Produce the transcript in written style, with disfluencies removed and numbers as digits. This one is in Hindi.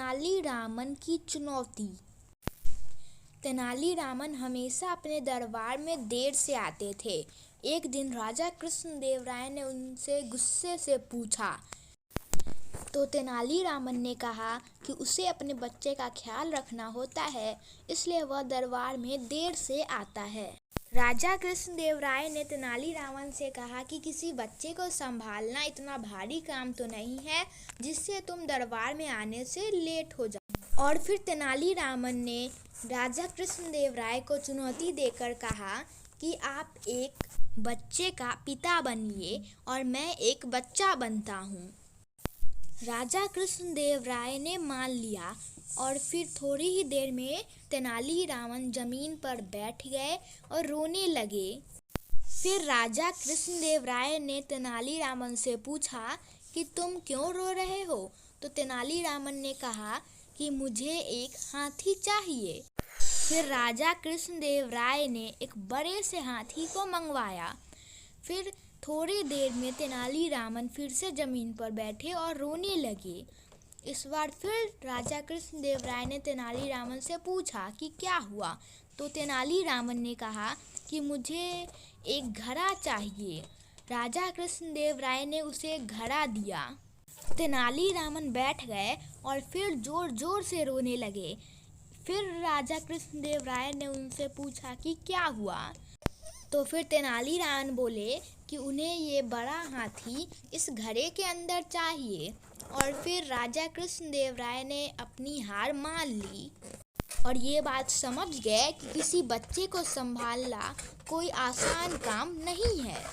तेनालीरामन की चुनौती। तेनालीरामन हमेशा अपने दरबार में देर से आते थे। एक दिन राजा कृष्णदेव राय ने उनसे गुस्से से पूछा तो तेनालीरामन ने कहा कि उसे अपने बच्चे का ख्याल रखना होता है, इसलिए वह दरबार में देर से आता है। राजा कृष्णदेव राय ने तेनालीरामन से कहा कि किसी बच्चे को संभालना इतना भारी काम तो नहीं है जिससे तुम दरबार में आने से लेट हो जाओ। और फिर तेनालीरामन ने राजा कृष्णदेव राय को चुनौती देकर कहा कि आप एक बच्चे का पिता बनिए और मैं एक बच्चा बनता हूँ। राजा कृष्णदेव राय ने मान लिया और फिर थोड़ी ही देर में तेनालीरामन जमीन पर बैठ गए और रोने लगे। फिर राजा कृष्णदेव राय ने तेनालीरामन से पूछा कि तुम क्यों रो रहे हो? तो तेनालीरामन ने कहा कि मुझे एक हाथी चाहिए। फिर राजा कृष्णदेव राय ने एक बड़े से हाथी को मंगवाया। फिर थोड़ी देर में तेनालीरामन फिर से जमीन पर बैठे और रोने लगे। इस बार फिर राजा कृष्णदेव राय ने तेनालीरामन से पूछा कि क्या हुआ? तो तेनालीरामन ने कहा कि मुझे एक घड़ा चाहिए। राजा कृष्णदेव राय ने उसे एक घड़ा दिया। तेनालीरामन बैठ गए और फिर जोर जोर से रोने लगे। फिर राजा कृष्णदेव राय ने उनसे पूछा कि क्या हुआ? तो फिर तेनालीरामन बोले कि उन्हें ये बड़ा हाथी इस घड़े के अंदर चाहिए। और फिर राजा कृष्णदेव राय ने अपनी हार मान ली और ये बात समझ गए कि किसी बच्चे को संभालना कोई आसान काम नहीं है।